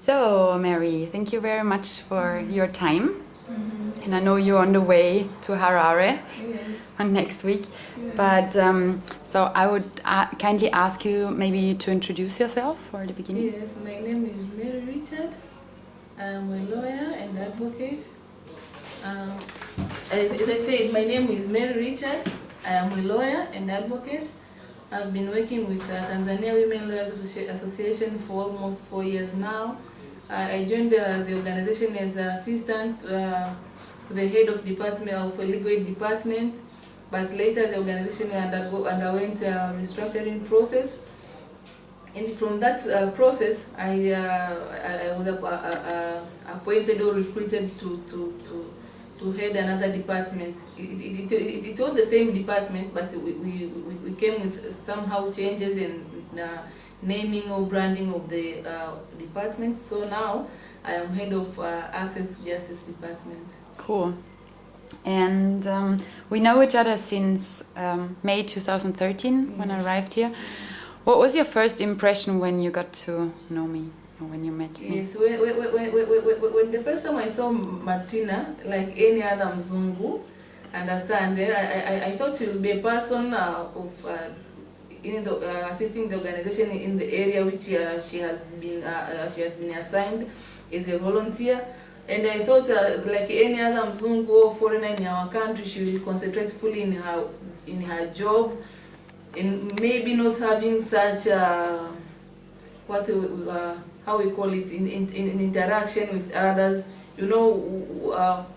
So, Mary, thank you very much for your time. And I know you're on the way to Harare on next week. But so I would kindly ask you maybe to introduce yourself for the beginning. Yes, my name is Mary Richard. I'm a lawyer and advocate. As I said, my name is Mary Richard. I am a lawyer and advocate. I've been working with Tanzania Women Lawyers Association for almost 4 years now. I joined the organization as assistant to the head of department of a legal aid department, but later the organization underwent a restructuring process. And from that process, I was appointed or recruited to head another department. It was the same department, but we came with somehow changes in naming or branding of the department. So now I am head of Access to Justice Department. Cool. And we know each other since May 2013 when I arrived here. What was your first impression when you got to know me, or when you met me? Yes, when the first time I saw Martina, like any other Mzungu, understand, I thought she would be a person of assisting the organization in the area which she has been assigned as a volunteer. And I thought like any other Mzungu or foreigner in our country, she will concentrate fully in her job, and maybe not having such how we call it in interaction with others. You know,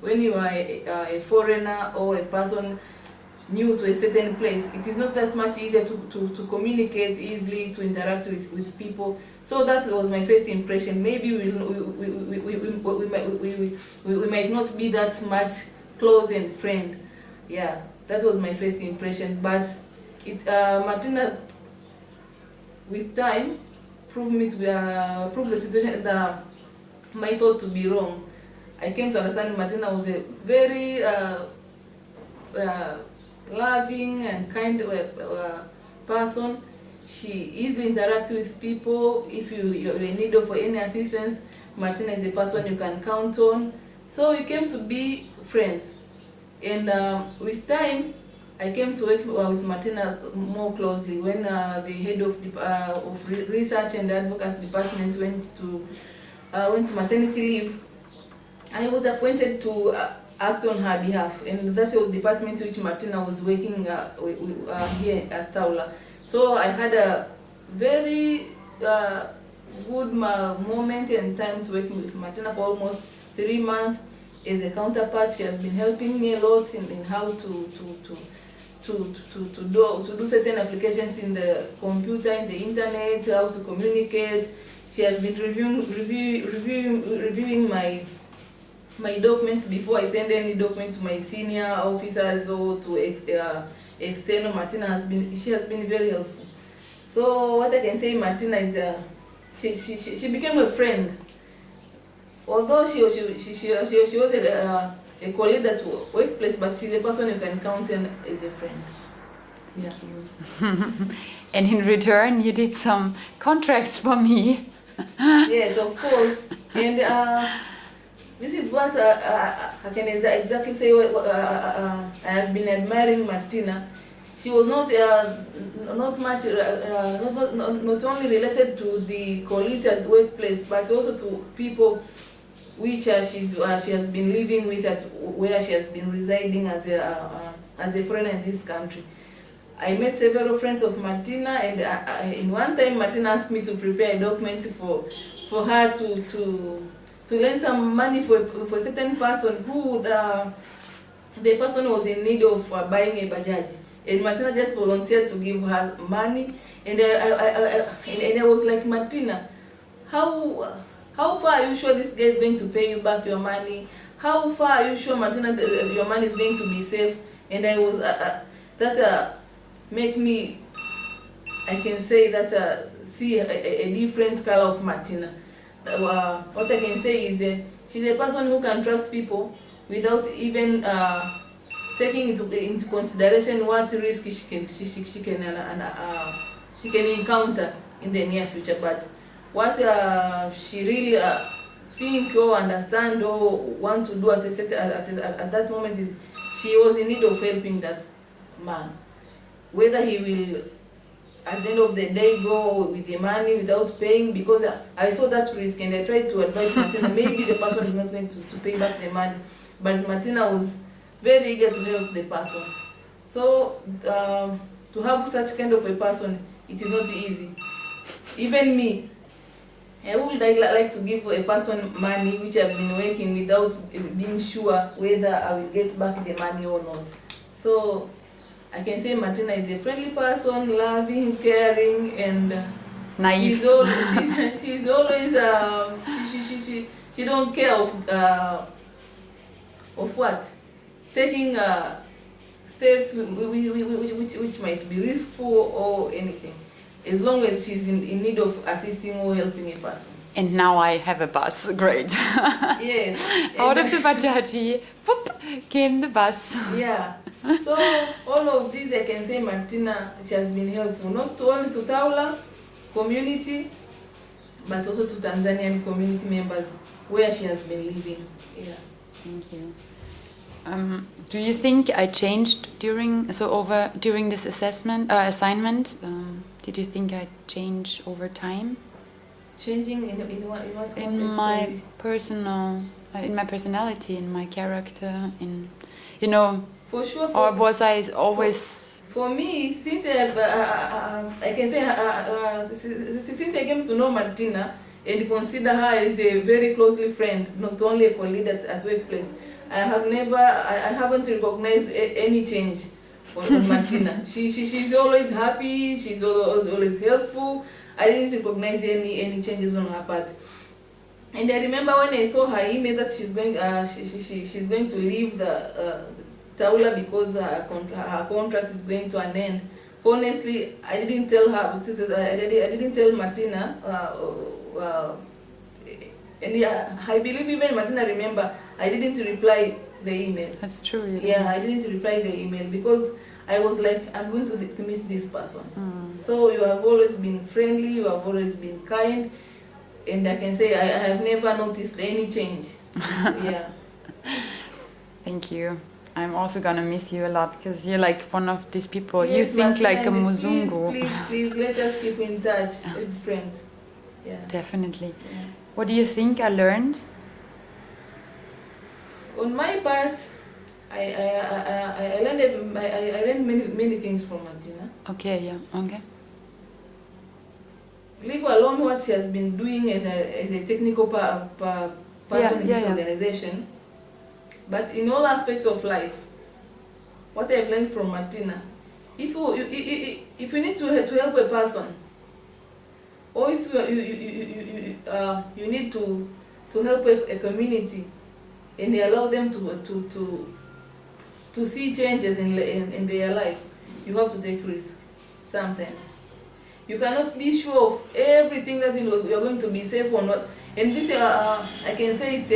when you are a foreigner or a person new to a certain place, it is not that much easier to communicate easily, to interact with people. So that was my first impression. Maybe we might not be that much close and friend. Yeah, that was my first impression. But Martina, with time, proved the situation, my thought to be wrong. I came to understand Martina was a very loving and kind person. She easily interacts with people. If you're in need of any assistance, Martina is a person you can count on. So we came to be friends. And with time, I came to work with Martina more closely when the head of research and advocacy department went to maternity leave. I was appointed to act on her behalf, and that was the department which Martina was working here at TAWLA. So I had a very good moment and time to work with Martina for almost 3 months as a counterpart. She has been helping me a lot in how to do certain applications in the computer, in the internet, how to communicate. She has been reviewing my documents before I send any document to my senior officers or to external. Martina has been very helpful. So what I can say, Martina is she became a friend. Although she was a colleague at workplace, but she's a person you can count on as a friend. Yeah. And in return, you did some contracts for me. Yes, of course. And this is what I can exactly say. I have been admiring Martina. She was not only related to the colleagues at the workplace, but also to people which she has been living with at where she has been residing as a foreigner in this country. I met several friends of Martina, and in one time Martina asked me to prepare a document for her to lend some money for a certain person who the person was in need of buying a Bajaj, and Martina just volunteered to give her money, and I was like, Martina, how far are you sure this guy is going to pay you back your money? How far are you sure, Martina, your money is going to be safe? And I was that make me, I can say that see a different color of Martina. What I can say is she's a person who can trust people without even taking into consideration what risk she can encounter in the near future. But what she really think or understand or want to do at that moment is she was in need of helping that man. Whether he will at the end of the day go with the money without paying, because I saw that risk and I tried to advise Martina, maybe the person is not going to pay back the money. But Martina was very eager to help the person. So to have such kind of a person, it is not easy. Even me, I would like to give a person money which I've been working without being sure whether I will get back the money or not. So I can say Martina is a friendly person, loving, caring, and naive. She's always she don't care of what, taking steps which might be risky or anything, as long as she's in need of assisting or helping a person. And now I have a bus. Great. Yes. Out of the bajaji, whoop, came the bus. Yeah. So all of these, I can say Martina, she has been helpful, not only to TAWLA community, but also to Tanzanian community members where she has been living. Yeah. Thank you. Do you think I changed during this assignment? Did you think I changed over time? Changing in what context? In my personality, in my character, in For sure. Or was I always? For me, since I can say since I came to know Martina and consider her as a very closely friend, not only a colleague at workplace, I haven't recognized any change on Martina. She's always happy. She's always helpful. I didn't recognize any changes on her part. And I remember when I saw her email that she's going to leave the TAWLA because her contract is going to an end. Honestly, I didn't tell her. I didn't tell Martina. And I believe even Martina remember. I didn't reply the email. That's true. Really. Yeah, I didn't reply the email because I was like, I'm going to miss this person. So you have always been friendly. You have always been kind. And I can say I have never noticed any change. Yeah. Thank you. I'm also gonna miss you a lot because you're like one of these people. Yes, you think Martina, like a Muzungu. Please, let us keep in touch as friends. Yeah. Definitely. Yeah. What do you think I learned? On my part, I learned many things from Martina. Okay. Yeah. Okay. Leave alone what she has been doing as a technical person in this organization. But in all aspects of life, what I've learned from Martina, if you need to help a person, or if you need to help a community, and allow them to see changes in their lives, you have to take risks sometimes. You cannot be sure of everything that you're going to be safe or not. And this, I can say,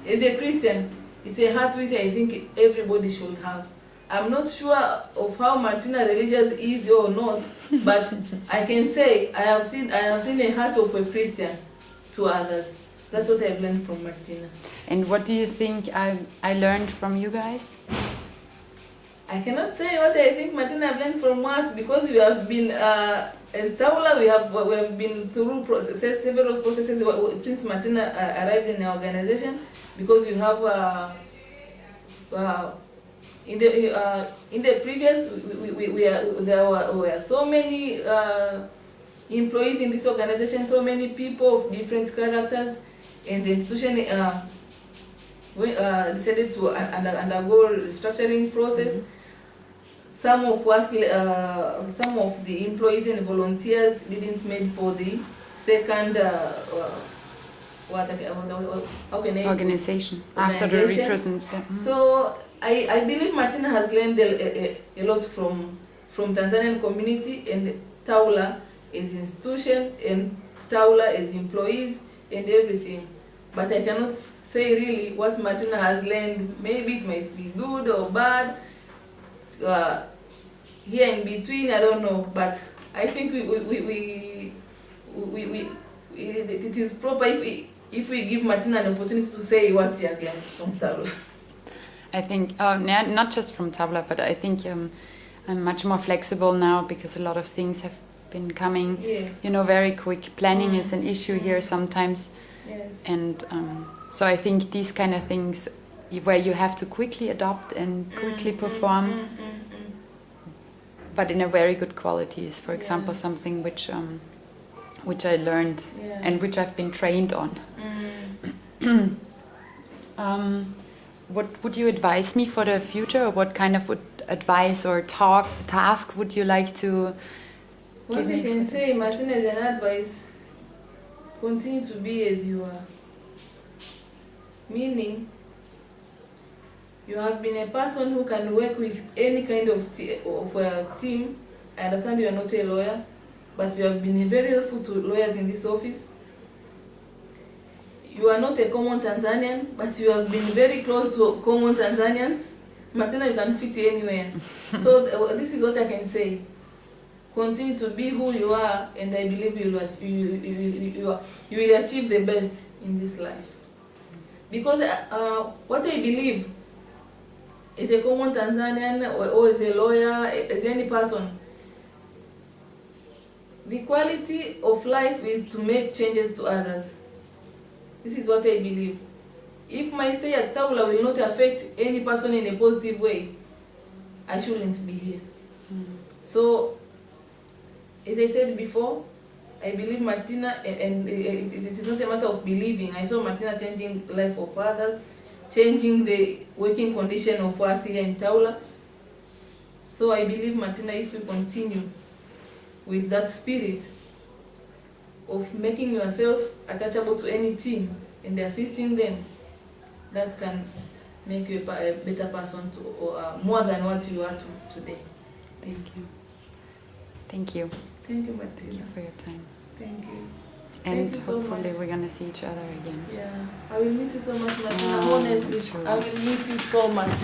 as a Christian, it's a heart which I think everybody should have. I'm not sure of how Martina religious is or not, but I can say I have seen a heart of a Christian to others. That's what I've learned from Martina. And what do you think I learned from you guys? I cannot say what I think Martina have learned from us because we have been, as TAWLA, we have been through several processes since Martina arrived in our organization, because you have in the previous there were so many employees in this organization, so many people of different characters, and the institution decided to undergo restructuring process. Some of us, some of the employees and volunteers didn't make for the second organization after the represent. Yeah. So I believe Martina has learned a lot from Tanzanian community and TAWLA as institution and TAWLA as employees and everything. But I cannot say really what Martina has learned. Maybe it might be good or bad. Here in between, I don't know. But I think we it is proper if we give Martina an opportunity to say what she has learned from TAWLA. I think, not just from TAWLA, but I think I'm much more flexible now because a lot of things have been coming, Yes. very quick. Planning is an issue here sometimes. Yes. And so I think these kind of things where you have to quickly adopt and quickly perform, but in a very good quality is, for example, something which I learned and which I've been trained on. What would you advise me for the future, or what kind of advice or task would you like to What I can say, Martina, as an advice, continue to be as you are. Meaning, you have been a person who can work with any kind of team. I understand you are not a lawyer, but you have been very helpful to lawyers in this office. You are not a common Tanzanian, but you have been very close to common Tanzanians. Martina, you can fit anywhere. So this is what I can say. Continue to be who you are, and I believe you will achieve the best in this life. Because what I believe, as a common Tanzanian or as a lawyer, as any person, the quality of life is to make changes to others. This is what I believe. If my stay at TAWLA will not affect any person in a positive way, I shouldn't be here. So, as I said before, I believe Martina, and it is not a matter of believing. I saw Martina changing the life of others, changing the working condition of us here in TAWLA. So I believe, Martina, if you continue with that spirit of making yourself attachable to any team and assisting them, that can make you a better person, or more than what you are today. Thank you. Thank you. Thank you, Martina. Thank you for your time. Thank you. And Thank you so hopefully much. we're going to see each other again. Yeah, I will miss you so much, Martina. Yeah, Honestly, sure. I will miss you so much.